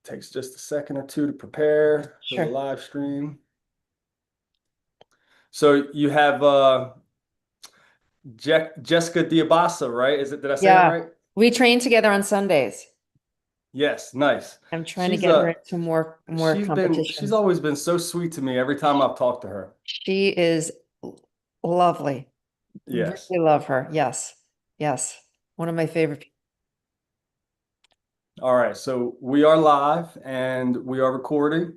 Takes just a second or two to prepare for the Sure. live stream. So you have Jessica Diabasa, right? Did I say that Yeah. right? We train together on Sundays. Yes, nice. I'm trying to She's get her into more she's competitions. always been so sweet to me every time I've talked to her. She is lovely. Yes. Really love her. Yes. Yes. One of my favorite. All right, so we are live and we are recording.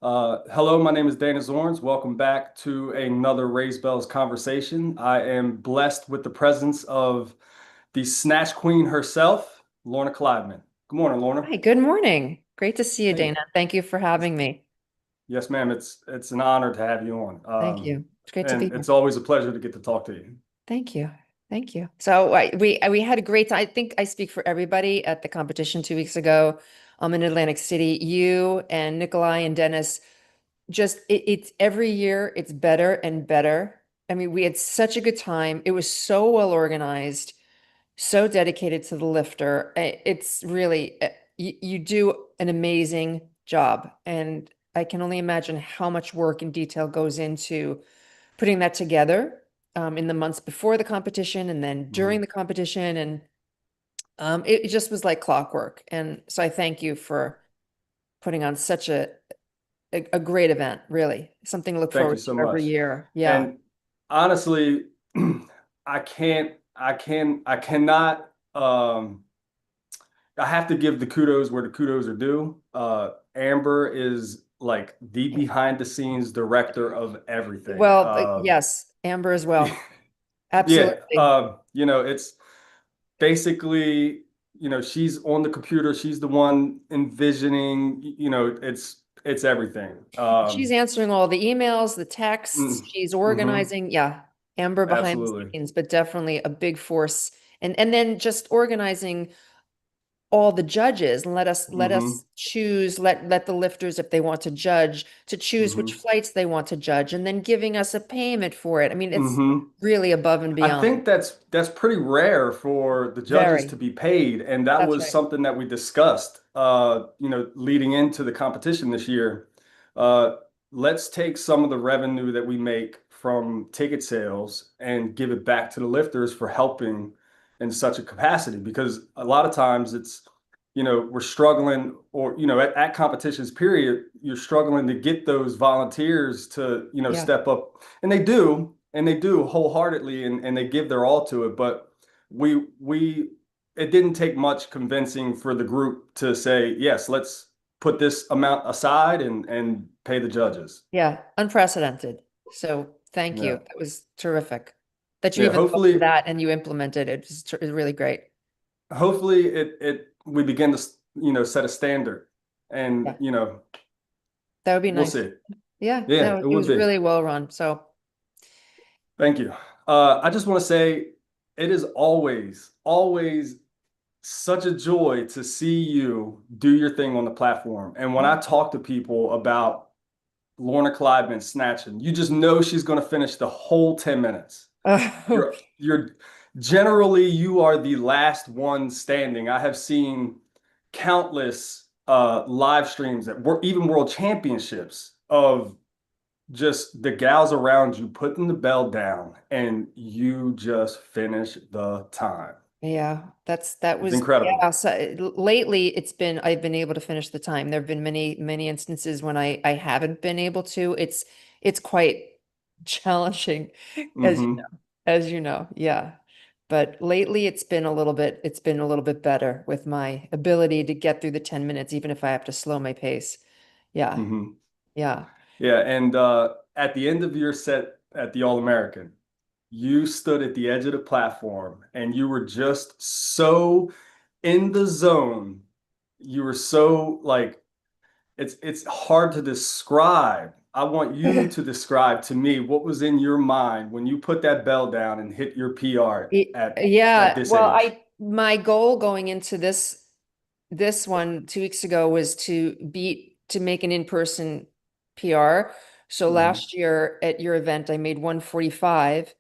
Hello, my name is Dana Zorns. Welcome back to another RazeBells conversation. I am blessed with the presence of the Snatch Queen herself, Lorna Kleidman. Good morning, Lorna. Hi, good morning. Great to see you, Hey, Dana. Thank you for having me. yes, ma'am. It's an honor to have you on, Thank you. It's great to be and here. it's always a pleasure to get to talk to you. Thank you. Thank you. So we had a great time. I think I speak for everybody at the competition 2 weeks ago. I'm in Atlantic City. You and Nikolai and Dennis, just it's every year it's better and better. I mean, we had such a good time. It was so well organized, so dedicated to the lifter. It's really you do an amazing job, and I can only imagine how much work and detail goes into putting that together in the months before the competition and then during Mhm. the competition. And it just was like clockwork. And so I thank you for putting on such a great event, really. Something to look Thank you forward to so every much. year. Yeah. And honestly, I cannot, I have to give the kudos where the kudos are due. Amber is like the behind the scenes director of everything. Well, yes, Amber as well. Yeah, Absolutely. it's basically, she's on the computer, she's the one envisioning, it's everything. She's answering all the emails, the texts, she's Mhm. organizing. Yeah, Amber behind the Absolutely. scenes, but definitely a big force. And then just organizing all the judges and let us Hmm. choose, let the lifters, if they want to judge, to choose which Hmm. flights they want to judge, and then giving us a payment for it. I mean, it's Hmm. really above and I beyond. think that's pretty rare for the judges Very. to be paid, and that That's was right. something that we discussed, leading into the competition this year. Uh, let's take some of the revenue that we make from ticket sales and give it back to the lifters for helping in such a capacity, because a lot of times we're struggling, or at competitions period, you're struggling to get those volunteers to Yeah. step up, and they do wholeheartedly, and they give their all to it. But we it didn't take much convincing for the group to say, yes, let's put this amount aside and pay the judges. Yeah. Unprecedented. So thank you. Yeah. That was terrific. That you Yeah. even thought of Hopefully, that and you implemented it. It's really great. hopefully it we begin to set a standard, and Yeah. That would be we'll nice. see. Yeah. Yeah, No, it it would was be. really well run. So Thank you. I just want to say it is always such a joy to see you do your thing on the platform. And when I talk to people about Lorna Kleidman snatching, you just know she's going to finish the whole 10 minutes. oh, You're generally you are the last one standing. I have seen countless live streams at even world championships of just the gals around you putting the bell down and you just finish the time. yeah, that It's was, incredible. yeah. So lately I've been able to finish the time. There have been many instances when I haven't been able to. It's quite challenging as Hmm. as you know. Yeah. But lately it's been a little bit better with my ability to get through the 10 minutes, even if I have to slow my pace. Yeah. Hmm. Yeah. Yeah, and at the end of your set at the All American, you stood at the edge of the platform and you were just so in the zone. You were so like it's hard to describe. I want you to describe to me what was in your mind when you put that bell down and hit your PR at Yeah. this Well, age. my goal going into this one 2 weeks ago was to make an in-person PR. So Hmm. last year at your event, I made 145.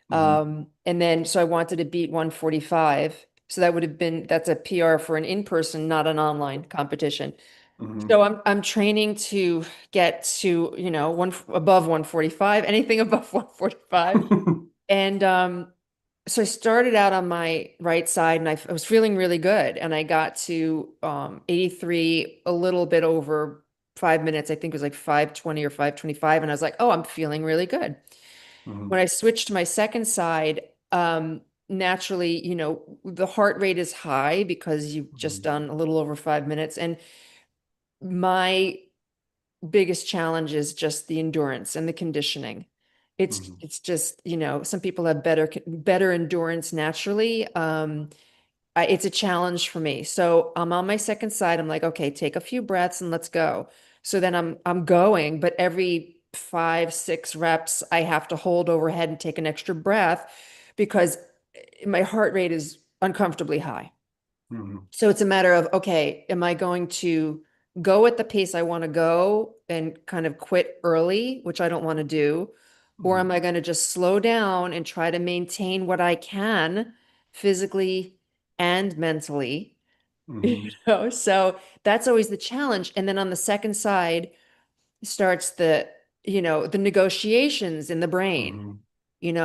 Hmm. And then so I wanted to beat 145. So that's a PR for an in-person, not an online competition. Hmm. So I'm training to get to, one above 145, anything above 145. And so I started out on my right side and I was feeling really good. And I got to 83, a little bit over 5 minutes. I think it was like 5:20 or 5:25. And I was like, oh, I'm feeling really good. Hmm. When I switched to my second side, naturally, the heart rate is high because you've just Hmm. done a little over 5 minutes. And my biggest challenge is just the endurance and the conditioning. It's Hmm. it's just, some people have better endurance naturally. It's a challenge for me. So I'm on my second side. I'm like, okay, take a few breaths and let's go. So then I'm going, but every 5, 6 reps, I have to hold overhead and take an extra breath because my heart rate is uncomfortably high. Hmm. So it's a matter of, okay, am I going to go at the pace I want to go and kind of quit early, which I don't want to do? Or am Hmm. I going to just slow down and try to maintain what I can physically and mentally? Hmm. So that's always the challenge. And then on the second side starts the negotiations in the brain. Hmm.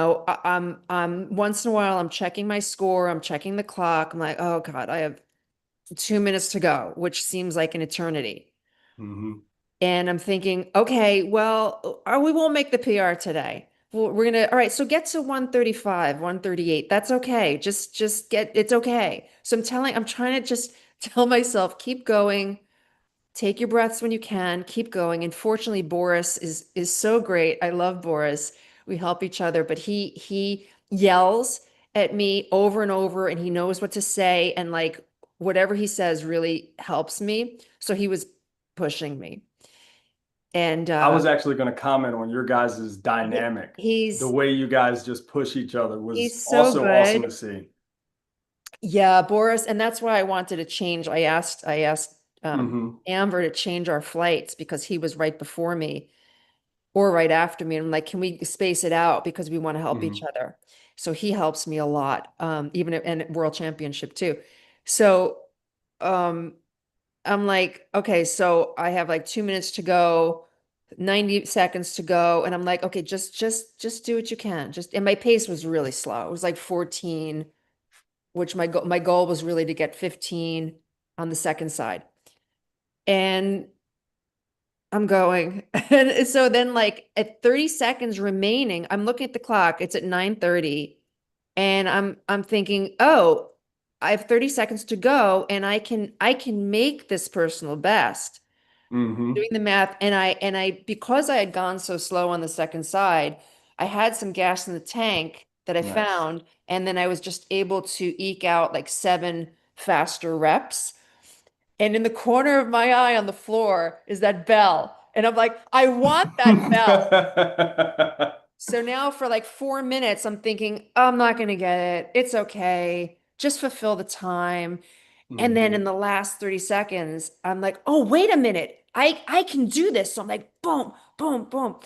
I'm once in a while, I'm checking my score, I'm checking the clock. I'm like, oh God, I have 2 minutes to go, which seems like an eternity. Hmm. And I'm thinking, okay, well, we won't make the PR today. Well, all right, so get to 135, 138. That's okay. Just get, it's okay. So I'm trying to just tell myself, keep going, take your breaths when you can, keep going. And fortunately, Boris is so great. I love Boris. We help each other, but he yells at me over and over and he knows what to say and like whatever he says really helps me. So he was pushing me. And I was actually going to comment on your guys' dynamic. The he's way you guys just push each other was he's so also awesome to good. see. Yeah, Boris, and that's why I wanted to change. I asked Hmm. Amber to change our flights because he was right before me or right after me. And I'm like, can we space it out because we want to help each Hmm. other? So he helps me a lot, even and World Championship too. So um, I'm like, okay, so I have like 2 minutes to go, 90 seconds to go, and I'm like, okay, just do what you can. And my pace was really slow. It was like 14, which my goal was really to get 15 on the second side. And I'm going. And so then like at 30 seconds remaining, I'm looking at the clock. It's at 9:30 and I'm thinking, "Oh, I have 30 seconds to go and I can make this personal best." Hmm. Doing the math and I because I had gone so slow on the second side, I had some gas in the tank that I Nice. found and then I was just able to eke out like 7 faster reps. And in the corner of my eye on the floor is that bell. And I'm like, I want that bell. So now for like 4 minutes, I'm thinking, "Oh, I'm not going to get it. It's okay. Just fulfill the time." And then in Hmm. the last 30 seconds, I'm like, oh, wait a minute. I can do this. So I'm like, boom, boom, boom.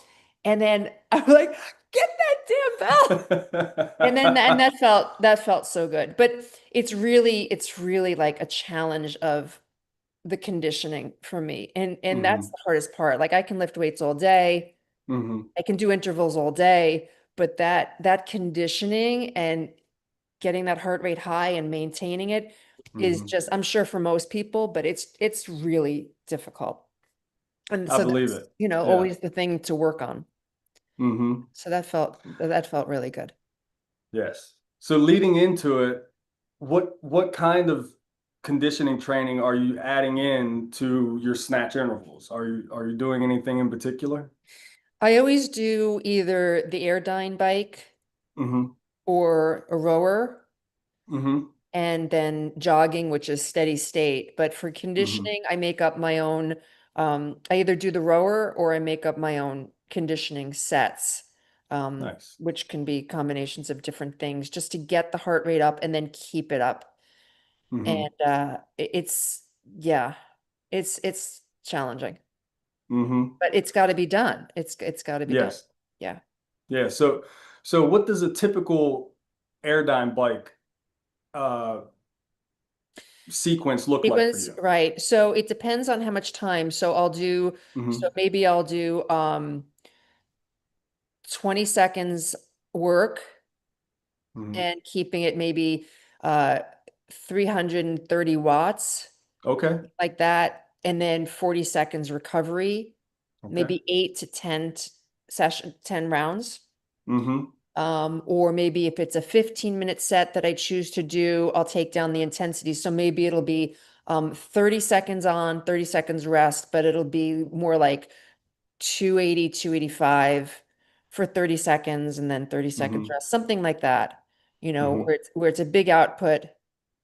And then I'm like, get that damn bell. And that felt so good. But it's really like a challenge of the conditioning for me. And that's Hmm. the hardest part. Like I can lift weights all day. Hmm. I can do intervals all day, but that conditioning and getting that heart rate high and maintaining it is Hmm. just, I'm sure for most people, but it's really difficult. And I so believe that's, it. Yeah. always the thing to work on. Hmm. So that felt really good. Yes. So leading into it, what kind of conditioning training are you adding in to your snatch intervals? Are you doing anything in particular? I always do either the Airdyne bike Hmm. or a rower Hmm. and then jogging, which is steady state. But for Hmm. conditioning, I make up my own, I either do the rower or I make up my own conditioning sets, Nice. which can be combinations of different things just to get the heart rate up and then keep it up. And Hmm. yeah, it's challenging, Hmm. but it's got to be done. It's got to be done. Yes. Yeah. Yeah. So what does a typical Airdyne bike uh sequence look like for Sequence, you? right. So it depends on how much time. So Hmm. maybe I'll do 20 seconds work Hmm. and keeping it maybe uh 330 watts, Okay. like that, and then 40 seconds recovery, Okay. maybe 10 rounds. Hmm. Or maybe if it's a 15-minute set that I choose to do, I'll take down the intensity. So maybe it'll be 30 seconds on, 30 seconds rest, but it'll be more like 280, 285 for 30 seconds and then 30 seconds Hmm. rest, something like that, Hmm. where it's a big output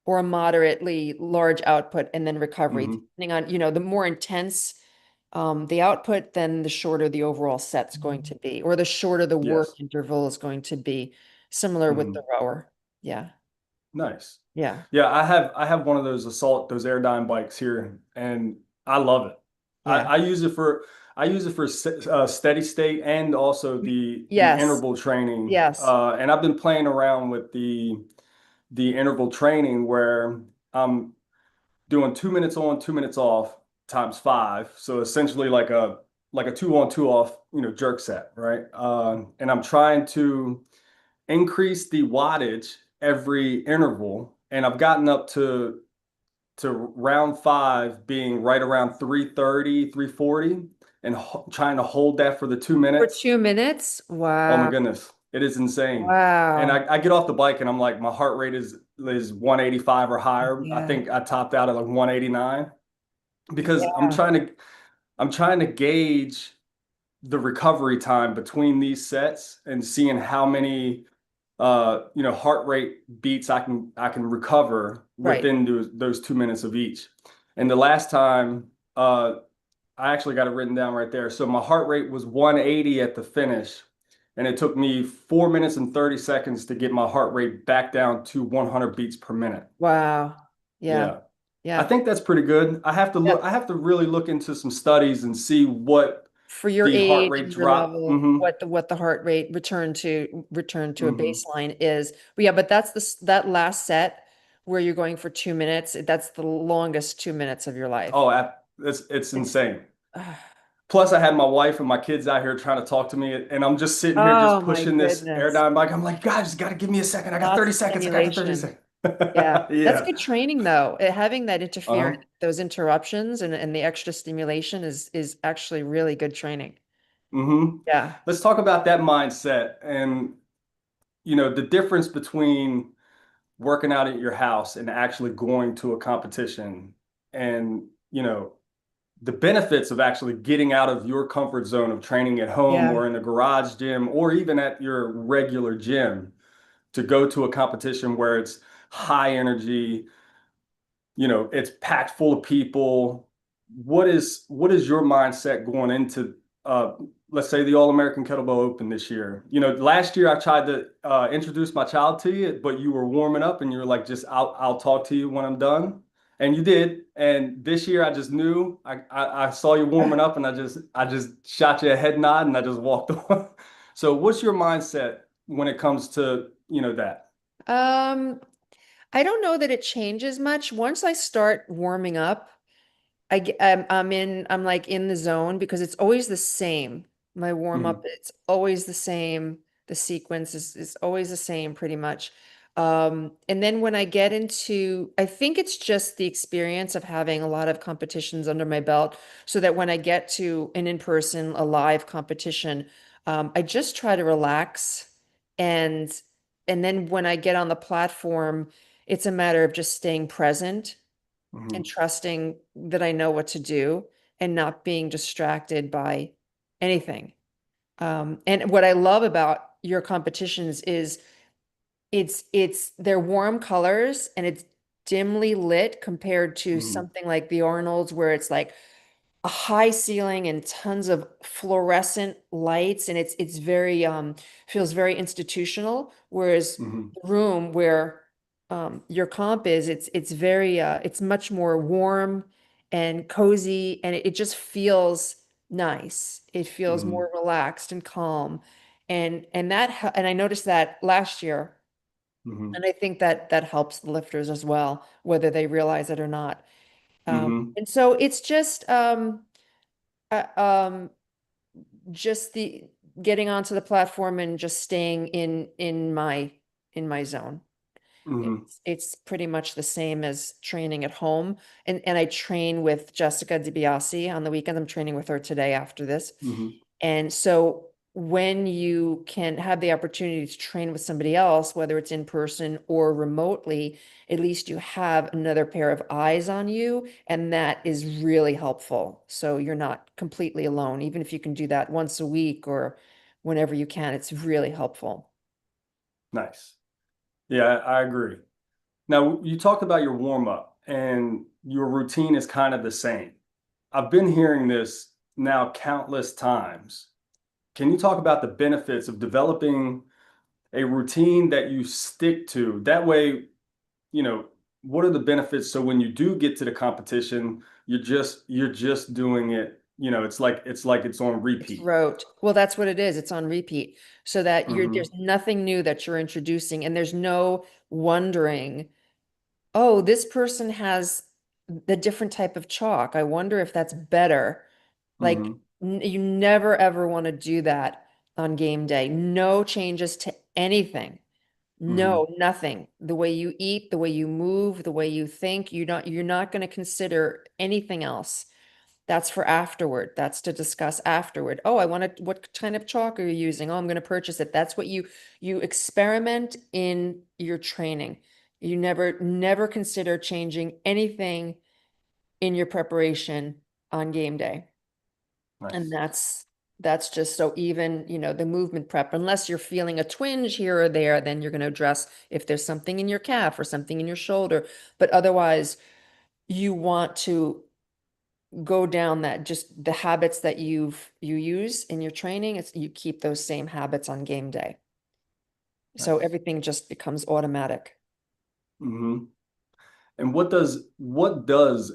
or a moderately large output and then recovery, Hmm. depending on, the more intense the output, then the shorter the overall set's going to be, or the shorter the work Yes. interval is going to be, similar with the Hmm. rower. Yeah. Nice. Yeah. Yeah, I have one of those those Airdyne bikes here, and I love it. Yeah. I use it for steady state and also the Yes. interval training. Yes. And I've been playing around with the interval training where I'm doing 2 minutes on, 2 minutes off times five. So essentially like a two on, two off, jerk set, right? And I'm trying to increase the wattage every interval, and I've gotten up to round five being right around 330, 340, and trying to hold that for the two For minutes. 2 minutes. Oh my Wow. goodness, it is insane. And Wow. I get off the bike and I'm like, my heart rate is 185 or higher. I Yeah. think I topped out at like 189 because Yeah. I'm trying to gauge the recovery time between these sets and seeing how many heart rate beats I can recover Right. within those 2 minutes of each. And the last time, I actually got it written down right there. So my heart rate was 180 at the finish, and it took me 4 minutes and 30 seconds to get my heart rate back down to 100 beats per minute. Wow. Yeah. Yeah. I Yeah. think that's pretty good. Yeah. I have to really look into some studies and see what For your the heart age rate and your drop. level, Hmm. what the heart rate return to a Hmm. baseline is. But yeah, but that's that last set where you're going for 2 minutes. That's the longest 2 minutes of your life. Oh, it's It's insane. Plus, I had my wife and my kids out here trying to talk to me, and I'm just sitting here just oh my pushing this goodness. Airdyne bike. I'm like, guys, got to give me a second. I got Lots 30 of seconds. I got 30 stimulation. seconds. Yeah. That's Yeah. good training though. Having that interference, Uh-huh. those interruptions and the extra stimulation is actually really good training. Hmm. Yeah. Let's talk about that mindset and, the difference between working out at your house and actually going to a competition and, the benefits of actually getting out of your comfort zone of training at home Yeah. or in a garage gym or even at your regular gym to go to a competition where it's high energy, it's packed full of people. What is your mindset going into uh let's say the All-American Kettlebell Open this year? Last year I tried to introduce my child to you, but you were warming up and you were like, just I'll talk to you when I'm done. And you did. And this year I just knew I saw you warming up and I just shot you a head nod and I just walked on. So what's your mindset when it comes to, that? Um, I don't know that it changes much. Once I start warming up, I'm like in the zone because it's always the same. My warm up, Hmm. it's always the same. The sequence is always the same pretty much. And then when I get into, I think it's just the experience of having a lot of competitions under my belt, so that when I get to an in-person, a live competition, I just try to relax and and then when I get on the platform, it's a matter of just staying present and Hmm. trusting that I know what to do and not being distracted by anything. And what I love about your competitions is it's they're warm colors and it's dimly lit compared to Hmm. something like the Arnold's where it's like a high ceiling and tons of fluorescent lights, and it's very feels very institutional, whereas Hmm. the room where your comp is, it's very it's much more warm and cozy, and it just feels nice. It feels Hmm. more relaxed and calm, and I noticed that last year Mm-hmm. And I think that that helps the lifters as well, whether they realize it or not. Mm-hmm. And so it's uh, um, just the getting onto the platform and just staying in my zone. Mm-hmm. It's pretty much the same as training at home. And I train with Jessica DiBiase on the weekend. I'm training with her today after this. Mm-hmm. And so when you can have the opportunity to train with somebody else, whether it's in person or remotely, at least you have another pair of eyes on you, and that is really helpful. So you're not completely alone, even if you can do that once a week or whenever you can, it's really helpful. Nice. Yeah, I agree. Now, you talked about your warm up and your routine is kind of the same. I've been hearing this now countless times. Can you talk about the benefits of developing a routine that you stick to? That way, you know, what are the benefits so when you do get to the competition, you're just doing it, it's on It's repeat. rote. Well, that's what it is. It's on repeat. So that Mm-hmm. there's nothing new that you're introducing, and there's no wondering, oh, this person has the different type of chalk. I wonder if that's better. Like, Mm-hmm. you never ever want to do that on game day. No changes to anything. Mm-hmm. No, nothing. The way you eat, the way you move, the way you think, you're not going to consider anything else. That's for afterward. That's to discuss afterward. Oh, I want to, what kind of chalk are you using? Oh, I'm going to purchase it. That's what you experiment in your training. You never consider changing anything in your preparation on game day. And Nice. that's just so even, the movement prep, unless you're feeling a twinge here or there, then you're going to address if there's something in your calf or something in your shoulder. But otherwise, you want to go down that just the habits that you use in your training, it's you keep those same habits on game day. So Nice. everything just becomes automatic. Mm-hmm. And what does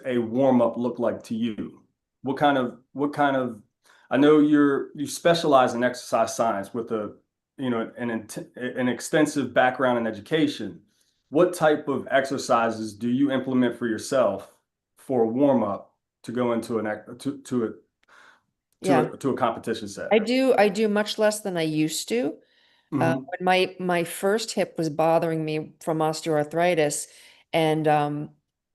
a warm up look like to you? What kind of I know you specialize in exercise science with an extensive background in education. What type of exercises do you implement for yourself for a warm up to go into an ac- Yeah. to a competition setting? I do much less than I used to. Hmm. When my first hip was bothering me from osteoarthritis, and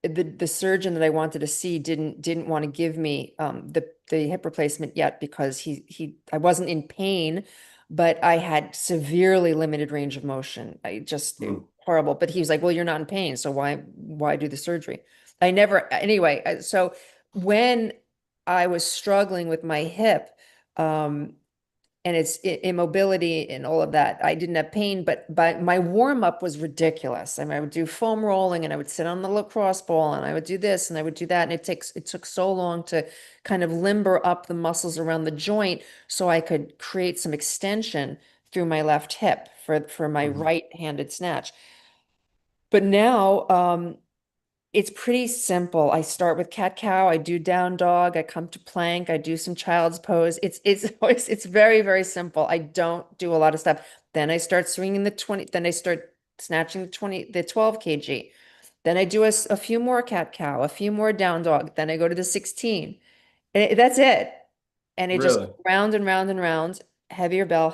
the surgeon that I wanted to see didn't want to give me the hip replacement yet because he I wasn't in pain, but I had severely limited range of motion. It was horrible. But he was like, "Well, you're not in pain, so why do the surgery?" I never anyway. So when I was struggling with my hip, um, and it's immobility and all of that. I didn't have pain, but my warm up was ridiculous. I mean, I would do foam rolling and I would sit on the lacrosse ball and I would do this and I would do that. And it took so long to kind of limber up the muscles around the joint so I could create some extension through my left hip for my Hmm. right-handed snatch. But now, it's pretty simple. I start with cat cow, I do down dog, I come to plank, I do some child's pose. It's always it's very, very simple. I don't do a lot of stuff. Then I start swinging the 20, then I start snatching the 12 kg. Then I do a few more cat cow, a few more down dog. Then I go to the 16. That's it. And it just Really? round and round and round, heavier bell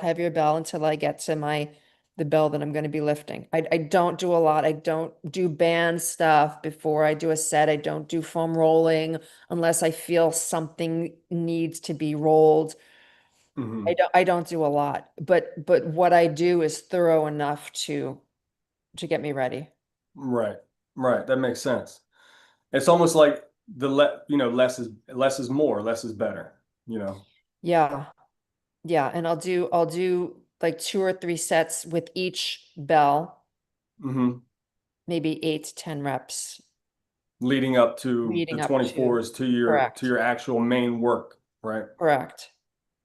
until I get to the bell that I'm going to be lifting. I don't do a lot. I don't do band stuff before I do a set. I don't do foam rolling unless I feel something needs to be rolled. Hmm. I don't do a lot, but what I do is thorough enough to get me ready. Right. Right. That makes sense. It's almost like less is more, less is better, you know. Yeah. Yeah, and I'll do like 2 or 3 sets with each bell, Hmm. maybe 8 to 10 reps Leading up to the leading up to. 24s to your Correct. actual main work, right? Correct.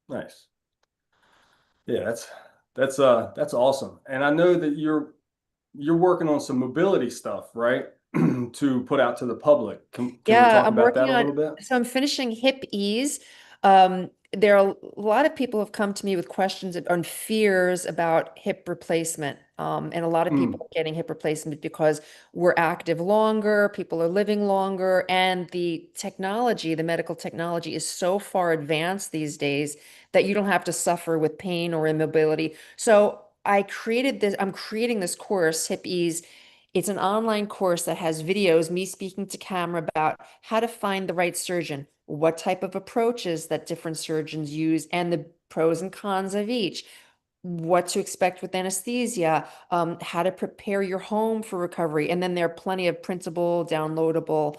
Nice. Yeah, that's awesome. And I know that you're working on some mobility stuff, right? To put out to the public. Can we Yeah, talk I'm about that working a on, little bit? so I'm finishing hip ease. There are a lot of people have come to me with questions on fears about hip replacement. And a lot of Mm, people are getting hip replacement because we're active longer, people are living longer, and the technology, the medical technology is so far advanced these days that you don't have to suffer with pain or immobility. So I'm creating this course, Hip Ease. It's an online course that has videos, me speaking to camera about how to find the right surgeon, what type of approaches that different surgeons use, and the pros and cons of each, what to expect with anesthesia, how to prepare your home for recovery. And then there are plenty of printable, downloadable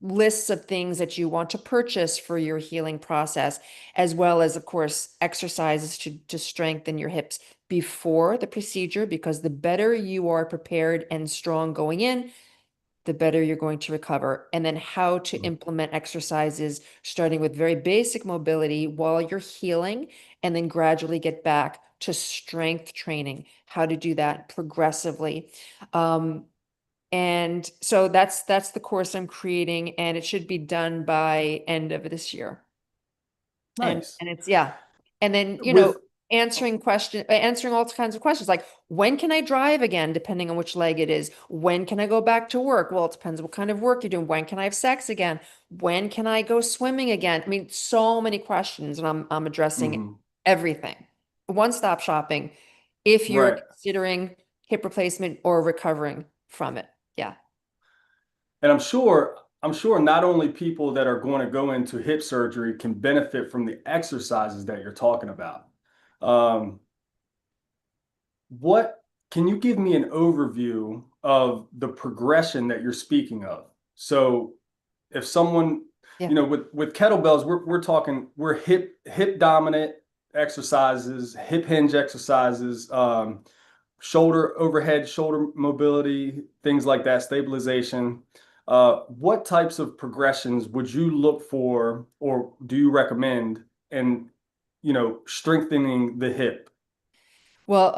lists of things that you want to purchase for your healing process, as well as, of course, exercises to strengthen your hips before the procedure, because the better you are prepared and strong going in, the better you're going to recover. And then how to mm, implement exercises, starting with very basic mobility while you're healing, and then gradually get back to strength training, how to do that progressively. And so that's the course I'm creating, and it should be done by end of this year. nice. And it's, yeah. And then, With answering all kinds of questions like, when can I drive again, depending on which leg it is? When can I go back to work? Well, it depends what kind of work you're doing. When can I have sex again? When can I go swimming again? I mean, so many questions, and I'm addressing mhm, everything. One-stop shopping if you're right. considering hip replacement or recovering from it. Yeah. And I'm sure not only people that are going to go into hip surgery can benefit from the exercises that you're talking about. Um, what can you give me an overview of the progression that you're speaking of? So if someone, Yeah. with kettlebells, we're talking we're hip dominant exercises, hip hinge exercises, shoulder overhead, shoulder mobility, things like that, stabilization. What types of progressions would you look for, or do you recommend in, strengthening the hip? Well,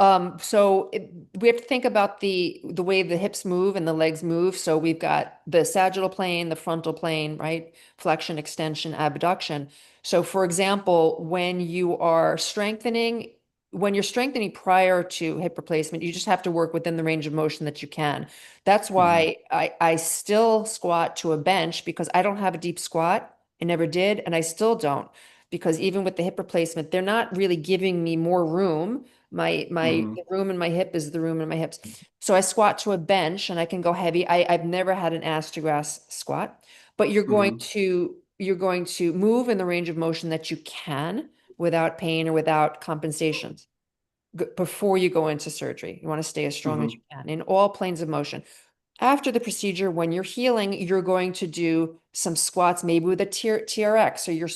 we have to think about the way the hips move and the legs move. So we've got the sagittal plane, the frontal plane, right? Flexion, extension, abduction. So for example, when you're strengthening prior to hip replacement, you just have to work within the range of motion that you can. That's Hmm. why I still squat to a bench, because I don't have a deep squat. I never did, and I still don't, because even with the hip replacement, they're not really giving me more room. Hmm. The room in my hip is the room in my hips. So I squat to a bench and I can go heavy. I've never had an ass to grass squat, but Hmm. you're going to move in the range of motion that you can without pain or without compensations before you go into surgery. You want to stay as strong as you Hmm. can in all planes of motion. After the procedure, when you're healing, you're going to do some squats, maybe with a TRX. So you're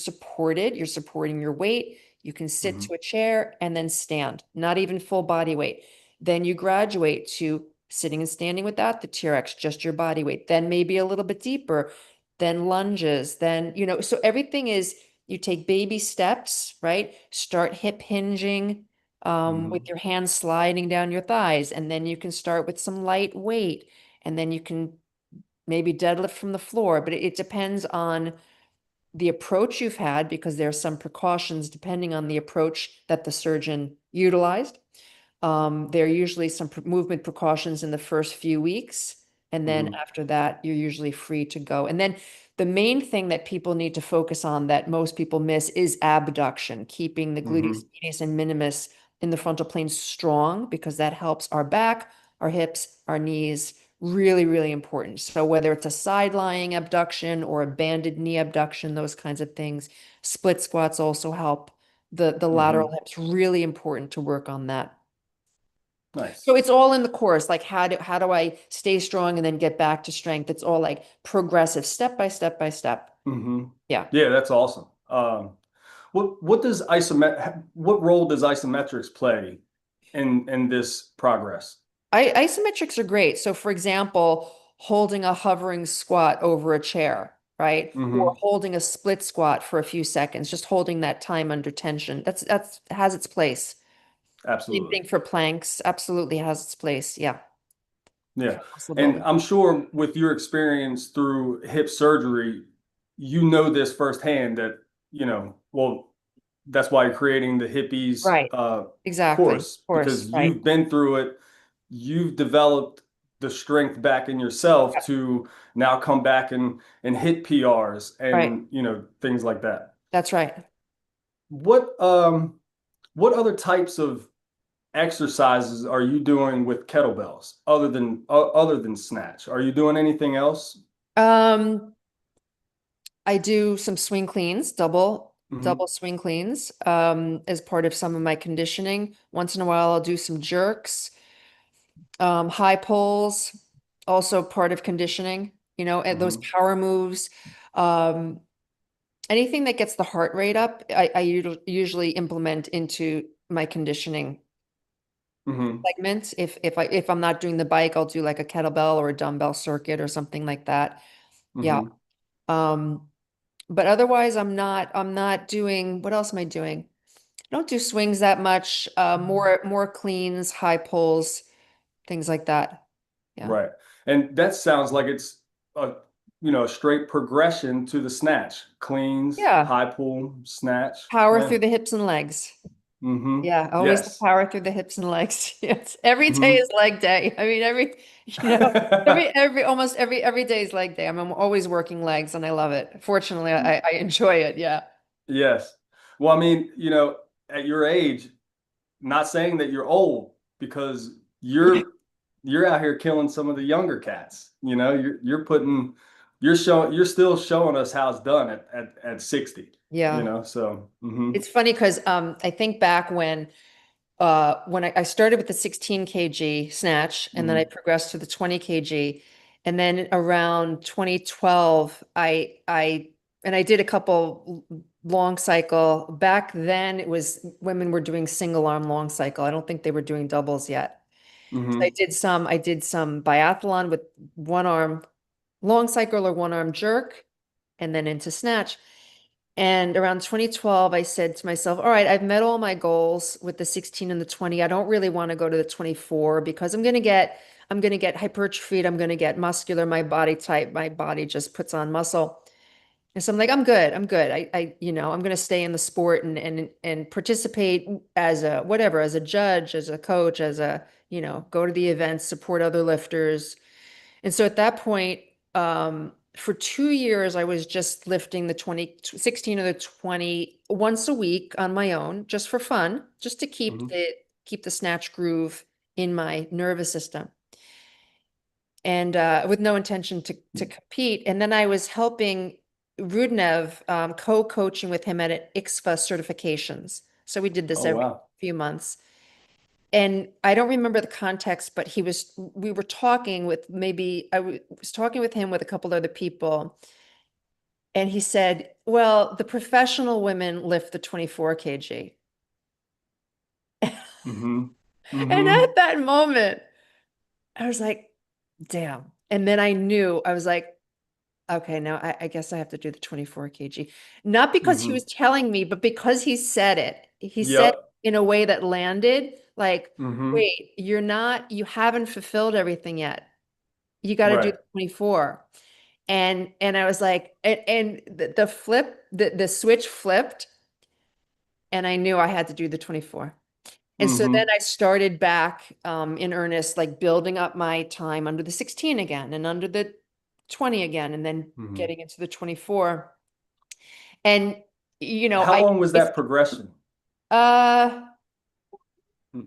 supporting your weight. You can sit Hmm. to a chair and then stand, not even full body weight. Then you graduate to sitting and standing without the TRX, just your body weight. Then maybe a little bit deeper, then lunges, then, so everything is, you take baby steps, right? Start hip hinging, with Hmm. your hands sliding down your thighs, and then you can start with some light weight, and then you can maybe deadlift from the floor, but it depends on the approach you've had, because there are some precautions depending on the approach that the surgeon utilized. There are usually some movement precautions in the first few weeks, and then Hmm. after that, you're usually free to go. And then the main thing that people need to focus on that most people miss is abduction, keeping the gluteus Hmm. medius and minimus in the frontal plane strong, because that helps our back, our hips, our knees. Really, really important. So whether it's a side lying abduction or a banded knee abduction, those kinds of things, split squats also help. The lateral Hmm. hips, really important to work on that. Nice. So it's all in the course, like how do I stay strong and then get back to strength? It's all like progressive, step by step by step. Hmm. Yeah. Yeah, that's awesome. What role does isometrics play in this progress? Isometrics are great. So for example, holding a hovering squat over a chair, right? Or Hmm. holding a split squat for a few seconds, just holding that time under tension. That's has its place. Same Absolutely. thing for planks, absolutely has its place. Yeah. Yeah. For muscle And building. I'm sure with your experience through hip surgery, you know this firsthand that, well, that's why you're creating the hippies Right. Exactly. Of course, course. because Right. you've been through it. You've developed the strength back in yourself Yep. to now come back and hit PRs Right. and things like that. That's right. What what other types of exercises are you doing with kettlebells other than snatch? Are you doing anything else? Um, I do some swing cleans, double Hmm. swing cleans, as part of some of my conditioning. Once in a while, I'll do some jerks, high pulls, also part of conditioning, and those Hmm. power moves. Um, anything that gets the heart rate up, I usually implement into my conditioning Hmm. segments. If I'm not doing the bike, I'll do like a kettlebell or a dumbbell circuit or something like that. Yeah. Hmm. Um, but otherwise I'm not doing, what else am I doing? I don't do swings that much. More cleans, high pulls, things like that. Yeah. Right. And that sounds like it's a a straight progression to the snatch. Cleans, Yeah. high pull, snatch. Power Yeah. through the hips and legs. Hmm. Yeah, always the Yes. power through the hips and legs. Yes. Every day Hmm. is leg day. I mean, almost every day is leg day. I'm always working legs and I love it. Fortunately, I enjoy it. Yeah. Yes. Well, I mean, at your age, not saying that you're old because you're out here killing some of the younger cats. You're still showing us how it's done at 60, Yeah. so It's funny because I think back when I started with the 16 kg snatch and then I hmm progressed to the 20 kg. And then around 2012, I did a couple long cycle. Back then it was women were doing single arm long cycle. I don't think they were doing doubles yet. So hmm I did some biathlon with one arm long cycle or one arm jerk and then into snatch. And around 2012, I said to myself, all right, I've met all my goals with the 16 and the 20. I don't really want to go to the 24 because I'm going to get hypertrophied. I'm going to get muscular, my body type, my body just puts on muscle. And so I'm like, I'm good. I'm good. I'm going to stay in the sport and participate as a whatever, as a judge, as a coach, go to the events, support other lifters. And so at that point, for 2 years, I was just lifting the 16 or the 20 once a week on my own, just for fun, just to keep hmm the snatch groove in my nervous system. And with no intention to compete. And then I was helping Rudnev, co-coaching with him at ICSFA certifications. So we did this Oh every wow. few months. And I don't remember the context, but we were talking with was talking with him with a couple other people. And he said, well, the professional women lift the 24 kg. Hmm. And Hmm. at that moment, I was like, damn. And then I knew, I was like, okay, now I guess I have to do the 24 kg. Not because he Hmm. was telling me, but because he said it. He said Yep. it in a way that landed like, Hmm. wait, you haven't fulfilled everything yet. You got to do Right. the 24. And I was like, and the switch flipped, and I knew I had to do the 24. And so then Hmm. I started back in earnest, like building up my time under the 16 again and under the 20 again, and then Hmm. getting into the 24. And How I long was it's that progression? uh Hmm.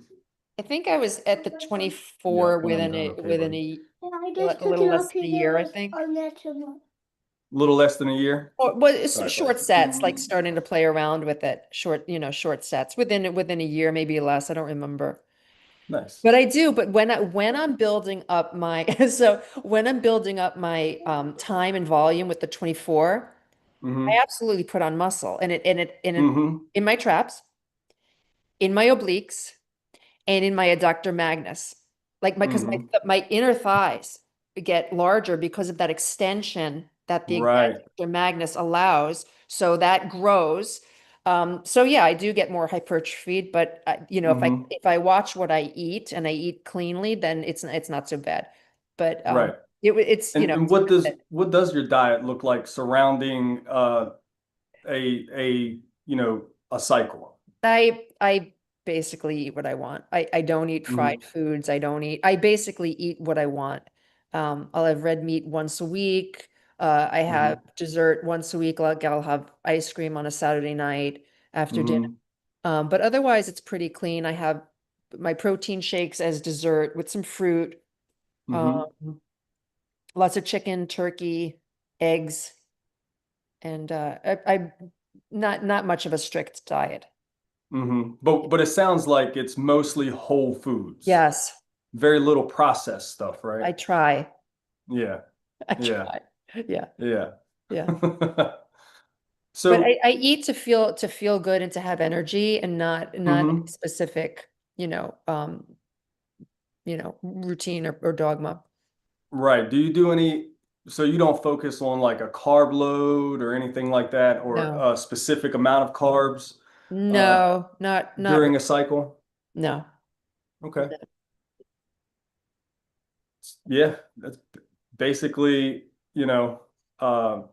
I think I was at the Yep, 24 when I'm within done. a Okay, within buddy. a little less than a year, I think. A little less than a year. Or well, it's Sorry, buddy. short sets, like starting to play around with it. Short sets within a year, maybe less. I don't remember. Nice. But I do, but when I'm building up my so when I'm building up my time and volume with the 24, I Hmm. absolutely put on muscle and it Hmm. in my traps, in my obliques, and in my adductor magnus. Like because Hmm. my inner thighs get larger because of that extension that the Right. adductor magnus allows. So that grows. So yeah, I do get more hypertrophied, but if I Hmm. if I watch what I eat and I eat cleanly, then it's not so bad. But Right. it's And it's worth it. what does your diet look like surrounding a a cycle? I basically eat what I want. I don't eat Hmm. fried foods. I basically eat what I want. I'll have red meat once a week. I have Hmm. dessert once a week. Like I'll have ice cream on a Saturday night after dinner. Hmm. But otherwise it's pretty clean. I have my protein shakes as dessert with some fruit, Hmm. um, lots of chicken, turkey, eggs, and I not much of a strict diet. Hmm. But it sounds like it's mostly whole foods, Yes, very little processed stuff, right? I try. Yeah. I Yeah. try. Yeah, Yeah. yeah. But So, I eat to feel good and to have energy and not any mhm. specific, routine or dogma. Right. Do you do any, so you don't focus on like a carb load or anything like that, or No. a specific amount of carbs uh, No, not during really. a cycle? No. Okay. Yeah. That's basically, you know, uh,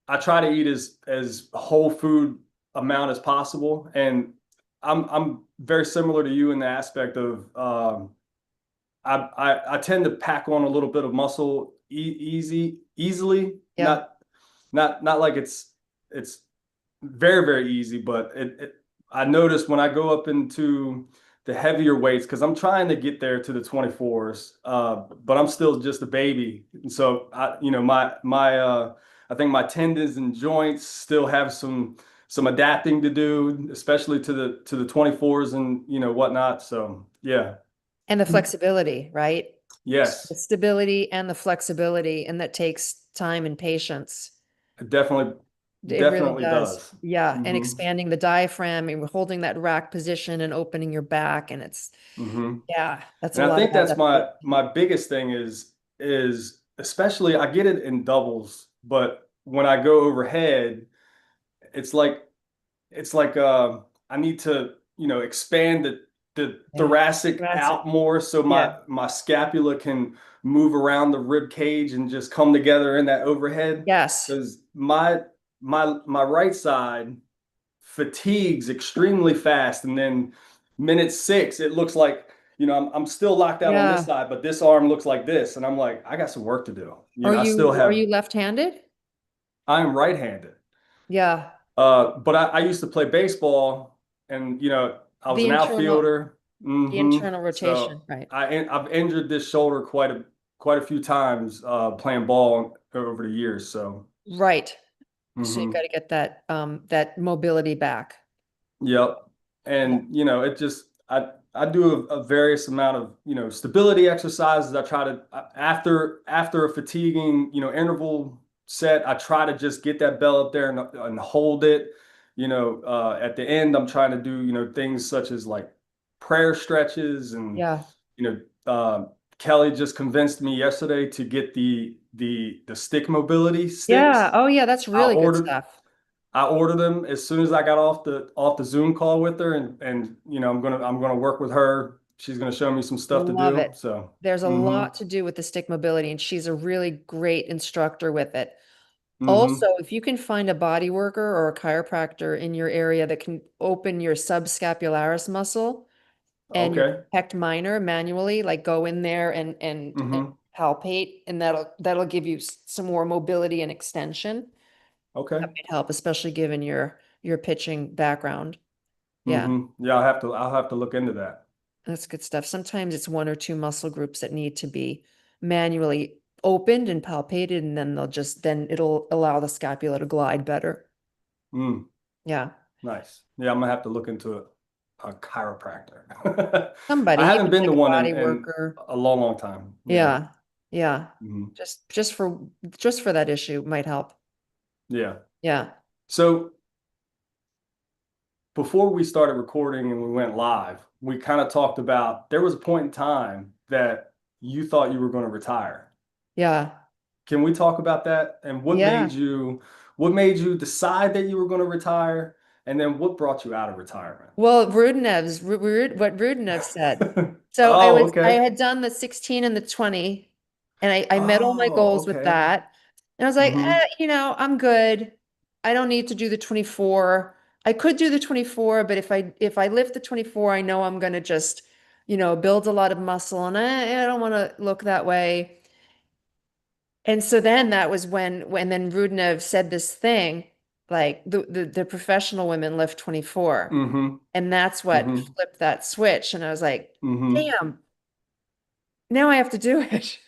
I try to eat as whole food amount as possible. And I'm very similar to you in the aspect of I tend to pack on a little bit of muscle easily, Yeah. not like it's very, very easy, but I notice when I go up into the heavier weights, because I'm trying to get there to the 24s, but I'm still just a baby. And so I think my tendons and joints still have some adapting to do, especially to the 24s and whatnot. So yeah. And the flexibility, right? The Yes, stability and the flexibility, and that takes time and patience. it definitely It really definitely does. does. Yeah. And Hmm. expanding the diaphragm and holding that rack position and opening your back. And Hmm. yeah, that's a And I lot of think that's adaptation. my biggest thing is especially I get it in doubles, but when I go overhead, it's like I need to, expand the Yeah. thoracic Thoracic. out more so Yeah. my scapula can move around the rib cage and just come together in that overhead. Yes. Because my right side fatigues extremely fast, and then minute six, it looks like I'm still locked out on this Yeah. side, but this arm looks like this, and I'm like, I got some work to do. Are I still you have. left-handed? I am right-handed, Yeah. but I used to play baseball, and I was The an internal outfielder. the internal So rotation, right. I've injured this shoulder quite a few times playing ball over the years. So. Right. So you got Hmm. to get that mobility back. Yep. Yeah. And it just I do a various amount of, stability exercises. I try to after a fatiguing, interval set, I try to just get that bell up there and hold it. At the end, I'm trying to do, things such as like prayer stretches and, Yeah. you know, Kelly just convinced me yesterday to get the stick mobility Yeah. sticks. Oh yeah, that's I really good ordered stuff. I ordered them as soon as I got off the Zoom call with her, and I'm gonna work with her. She's gonna show me some stuff to Love do. it. So, There's a mm-hmm, lot to do with the stick mobility, and she's a really great instructor with it. Also, mm-hmm. if you can find a body worker or a chiropractor in your area that can open your subscapularis muscle and your Okay. pec minor manually, like go in there and Mm-hmm. palpate, and that'll give you some more mobility and extension. Okay. That might help, especially given your pitching background. Yeah, Mm-hmm. Yeah, I'll have to look into that. that's good stuff. Sometimes it's one or two muscle groups that need to be manually opened and palpated, and then it'll allow the scapula to glide better. Mm, Yeah. nice. Yeah, I'm gonna have to look into a chiropractor. Somebody, I haven't even been like to a one body in worker. a long, long time. Yeah. Yeah. Yeah. Hmm. Just for that issue might help. Yeah. Yeah. So before we started recording and we went live, we kind of talked about there was a point in time that you thought you were going to retire. Yeah. Can we talk about that? And Yeah. what made you decide that you were going to retire? And then what brought you out of retirement? Well, what Rudinev said. So Oh, I okay. had done the 16 and the 20, and I met all my Oh, goals with okay. that. And I was like, Mm-hmm. I'm good. I don't need to do the 24. I could do the 24, but if I lift the 24, I know I'm gonna just, build a lot of muscle, and I don't want to look that way. And so then that was when then Rudnev said this thing, like the professional women lift 24. Mm-hmm. And that's what Mm-hmm. flipped that switch. And I was like, Mm-hmm. damn, now I have to do it.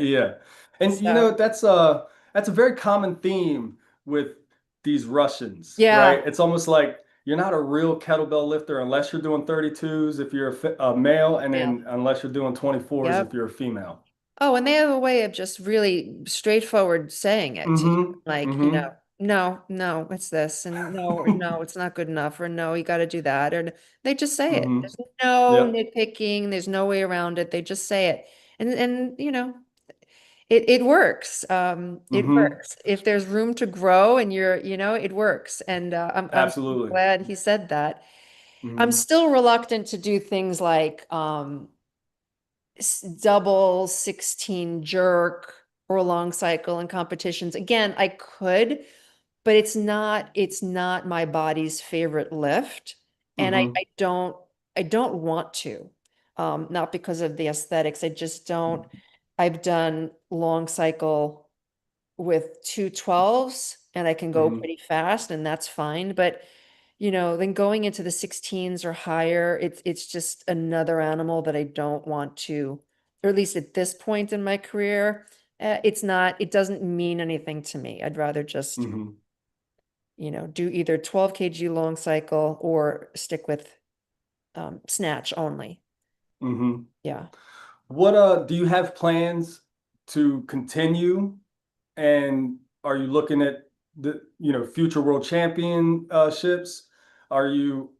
Yeah. And So that's a very common theme with these Russians, right? yeah, It's almost like you're not a real kettlebell lifter unless you're doing 32s if you're a male, and yeah, then unless you're doing 24s if yep. you're a female. Oh, and they have a way of just really straightforward saying it to you. Mm-hmm. Like, Mm-hmm. no, no, it's this, and no, or no, it's not good enough, or no, you got to do that. Or they just say it. Mm-hmm. There's no Yep. nitpicking, there's no way around it. They just say it. And it works. It Mm-hmm. works. If there's room to grow and it works. And I'm Absolutely. glad he said that. I'm Mm-hmm. still reluctant to do things like double 16 jerk or long cycle in competitions. Again, I could, but it's not my body's favorite lift. And I, Mm-hmm. I don't I don't want to. Not because of the aesthetics. I just don't. I've done long cycle with 212s and I can go Mm-hmm. pretty fast and that's fine. But then going into the 16s or higher, it's just another animal that I don't want to, or at least at this point in my career, it doesn't mean anything to me. I'd rather just, Mm-hmm. do either 12 kg long cycle or stick with snatch only. Mm-hmm. Yeah. What do you have plans to continue? And are you looking at the future world championships? Are you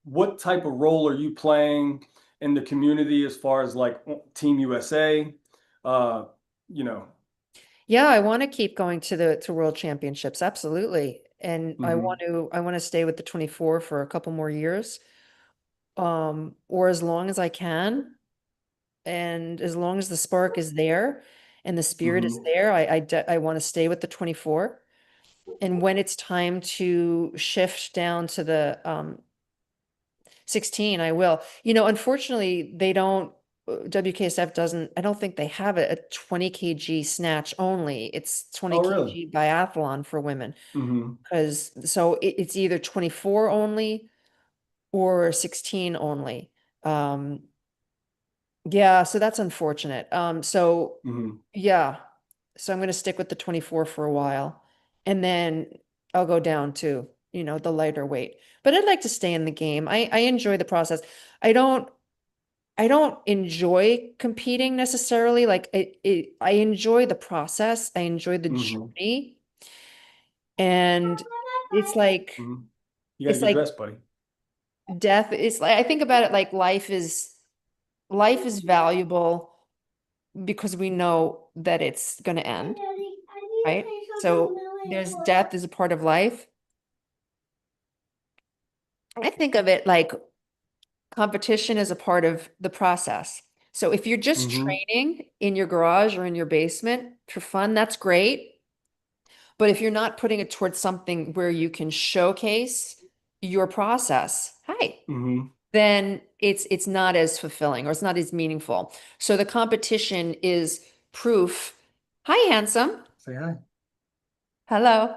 what type of role are you playing in the community as far as like Team USA? Uh, you know. Yeah, I want to keep going to world championships. Absolutely. And I Hmm. want to I want to stay with the 24 for a couple more years. Or as long as I can. And as long as the spark is there and the spirit is Hmm. there, I want to stay with the 24. And when it's time to shift down to the 16, I will. Unfortunately, they don't, WKSF doesn't, I don't think they have a 20 kg snatch only. It's 20 Oh, really? kg biathlon for women. Hmm. Because so it's either 24 only or 16 only. Um, yeah, so that's unfortunate. So Hmm. yeah, so I'm going to stick with the 24 for a while, and then I'll go down to, the lighter weight. But I'd like to stay in the game. I enjoy the process. I don't I don't enjoy competing necessarily. Like I enjoy the process. I enjoy the Hmm. journey. And it's like Hmm. You got to it's get like dressed, buddy. death. It's like I think about it like life is valuable because we know that it's going to end, right? So there's death is a part of life. I think of it like competition is a part of the process. So if you're just Hmm. training in your garage or in your basement for fun, that's great. But if you're not putting it towards something where you can showcase your process, hi, Hmm. then it's not as fulfilling or it's not as meaningful. So the competition is proof. Hi, handsome. Say hi. Hello.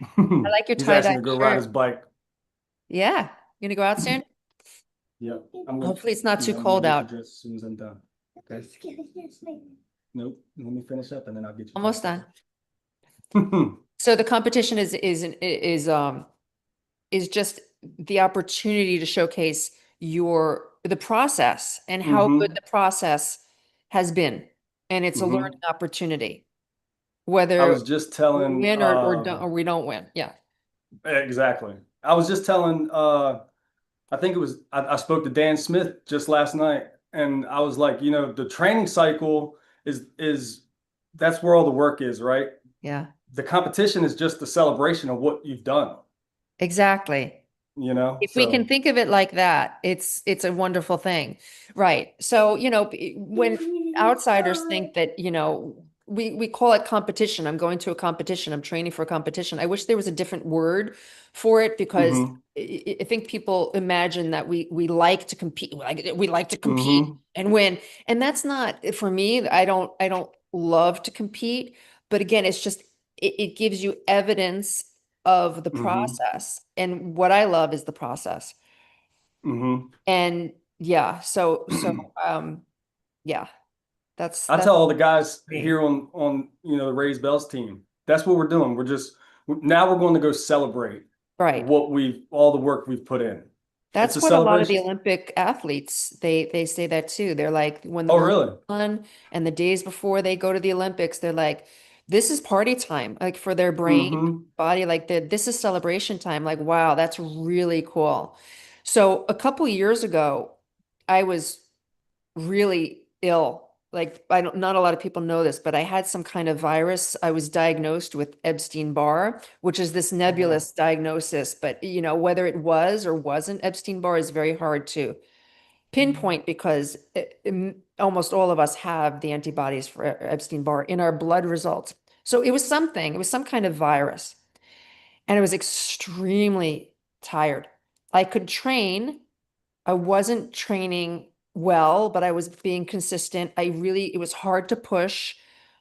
I like your He's asking tie-dye to go ride his shirt. bike. Yeah. You gonna go out soon? Yep. I'm gonna, Hopefully it's not too yeah, I'm gonna cold get you out. dressed as soon as I'm done. Okay. Nope. Let me finish up and then I'll get you Almost dressed. done. Okay. So the competition is just the opportunity to showcase the process and how good Hmm. the process has been. And it's a Hmm. learning opportunity, I whether was just we telling, win or we don't win. Yeah. exactly. I was just telling, I think it was, I spoke to Dan Smith just last night and I was like, the training cycle is that's where all the work is, right? Yeah. The competition is just the celebration of what you've done, Exactly. If we can So, think of it like that, it's a wonderful thing. Right. So, when outsiders think that, we call it competition. I'm going to a competition. I'm training for a competition. I wish there was a different word for it because Mm-hmm. I think people imagine that we like to compete. We like to compete Mm-hmm. and win. And that's not for me. I don't love to compete. But again, it's just it gives you evidence of the Mm-hmm. process. And what I love is the process. Mm-hmm. And yeah, so yeah, I that's tell all the guys me. here on the Raise Bells team, that's what we're doing. Now we're going to go celebrate Right. what we've all the work we've put in. It's That's a what a lot of the celebration. Olympic athletes they say that too. They're like when the Oh, Olympics really? are done and the days before they go to the Olympics, they're like, this is party time, like for their brain, Mm-hmm. body, like this is celebration time. Like, wow, that's really cool. So a couple years ago, I was really ill. Like I don't, not a lot of people know this, but I had some kind of virus. I was diagnosed with Epstein-Barr, which is this Oh, wow. nebulous diagnosis, but whether it was or wasn't Epstein-Barr is very hard to pinpoint because almost all of us have the antibodies for Epstein-Barr in our blood results. So it was some kind of virus, and I was extremely tired. I could train, I wasn't training well, but I was being consistent. It was hard to push.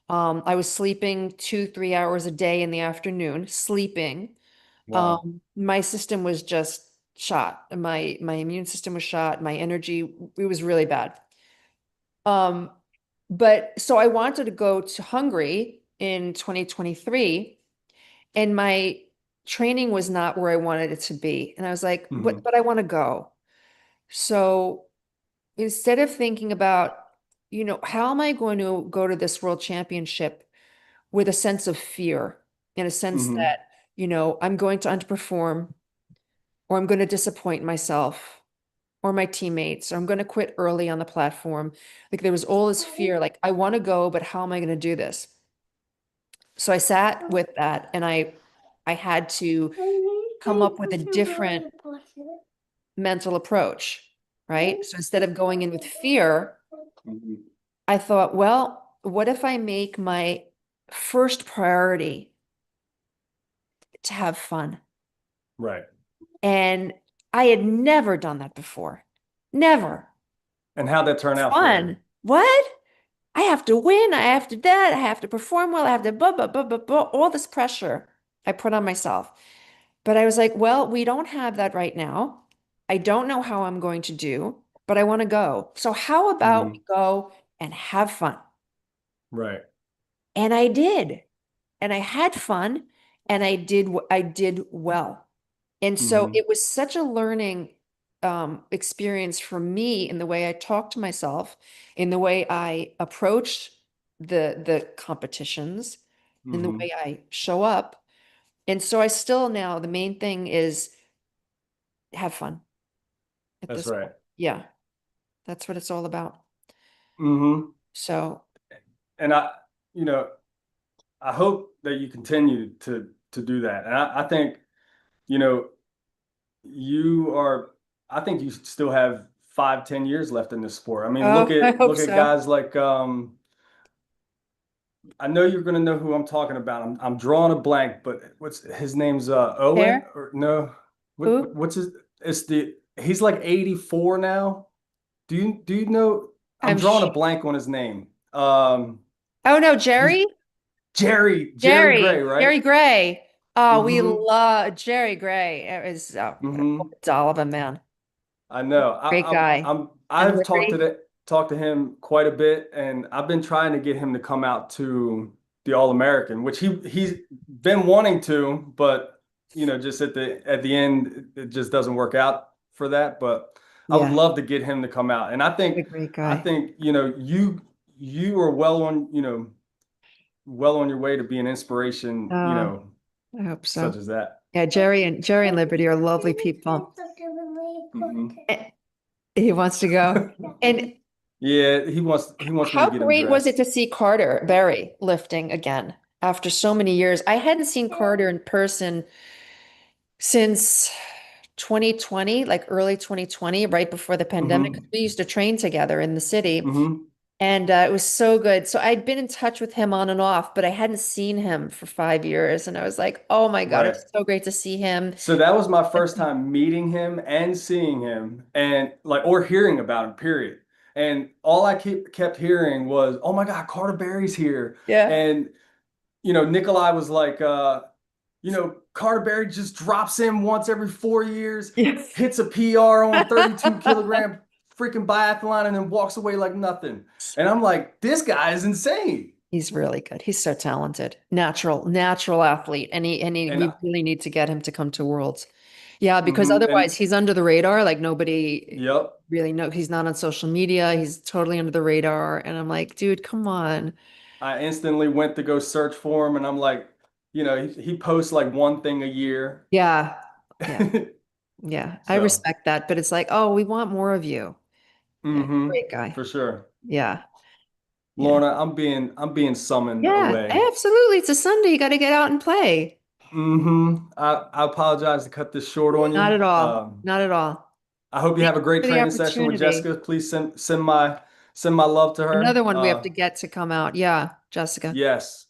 I was sleeping 2, 3 hours a day in the afternoon, sleeping. Wow. My system was just shot. My immune system was shot. My energy, it was really bad. Um, but so I wanted to go to Hungary in 2023, and my training was not where I wanted it to be. And I was like, Mm-hmm. but I want to go. So instead of thinking about, how am I going to go to this world championship with a sense of fear, in a sense Mm-hmm. that, I'm going to underperform, or I'm going to disappoint myself or my teammates, or I'm going to quit early on the platform. Like there was all this fear, like, I want to go, but how am I going to do this? So I sat with that and I had to come up with a different mental approach, right? So instead of going in with fear, Mm-hmm. I thought, well, what if I make my first priority to have fun? Right. And I had never done that before. Never. And how'd that turn out for you? Fun. What? I have to win. I have to that. I have to perform well. I have to all this pressure I put on myself. But I was like, well, we don't have that right now. I don't know how I'm going to do, but I want to go. So how about Mm-hmm. we go and have fun? Right. And I did. And I had fun and I did well. And so Mm-hmm. it was such a learning experience for me in the way I talked to myself, in the way I approached the competitions, in the Mm-hmm. way I show up. And so I still now the main thing is have fun at That's this right. point. Yeah, that's what it's all about. Mm-hmm. So And you know, I hope that you continue to do that. And I think, you know, you are, I think you still have 5, 10 years left in this sport. I mean, look oh, I at hope look at so. guys like I know you're gonna know who I'm talking about. I'm drawing a blank, but what's his name's Owen There? or no? Who? What's his it's the he's like 84 now. Do you know I'm I'm drawing sh a blank on his name. Oh no, He's Jerry? Jerry Gray, right? Jerry Gray. Oh, we Mm-hmm. love Jerry Gray. It was what a Mm-hmm. doll of a man. I know. Great guy. And I've Liberty? talked to him quite a bit, and I've been trying to get him to come out to the All-American, which he's been wanting to, but just at the end, it just doesn't work out for that. But I would Yeah, love to get him to come out, and what a great I guy. think you are well on your way to be an inspiration, Oh, I hope so. such as that. Yeah, Jerry and Liberty are lovely people. Mhm. Eh, He wants to go. And Yeah, he wants me to how get him great was it dressed. to see Carter Berry lifting again after so many years? I hadn't seen Carter in person since 2020, like early 2020, right before the pandemic. Hmm We used to train together in the city. hmm And it was so good. So I'd been in touch with him on and off, but I hadn't seen him for 5 years. And I was like, oh my God, Right. it's so great to see him. So that was my first time meeting him and seeing him and like or hearing about him, period. And all I kept hearing was, "Oh my God, Carter Berry's here." Yeah. And Nikolai was like Carter Berry just drops in once every 4 years, Yes. hits a PR on 32 kilogram freaking biathlon and then walks away like nothing. And I'm like, this guy is insane. He's really good. He's so talented. Natural athlete. And And we really need to get him to come to Worlds. Yeah, because and otherwise he's under the radar. Like nobody yep. really know. He's not on social media. He's totally under the radar. And I'm like, dude, come on. I instantly went to go search for him, and I'm like, he posts like one thing a year. Yeah. Yeah. Yeah. I So, respect that. But it's like, oh, we want more of you. Yeah. Great guy. for sure. Yeah. Yeah. Lorna, I'm being summoned Yeah. away. Absolutely. It's a Sunday. You got to get out and play. I apologize to cut this short on Not you. at all. Not at all. I hope you Thank have a you great for the training session with opportunity. Jessica. Please send my love to her. Another one we have to get to come out. Yeah, Jessica. Yes.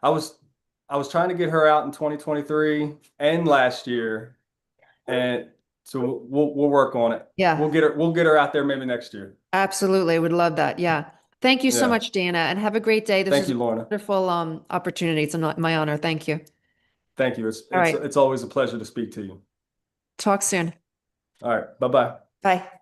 I was I was trying to get her out in 2023 and last year, and so we'll work on it. Yeah, We'll get her out there maybe next year. absolutely. Would love that. Yeah. Thank you so Yeah. much, Dana, and have a great day. This Thank is a you, Lorna. wonderful opportunity. It's my honor. Thank you. Thank you. It's All it's right. it's always a pleasure to speak to you. Talk soon. All right. Bye-bye. Bye.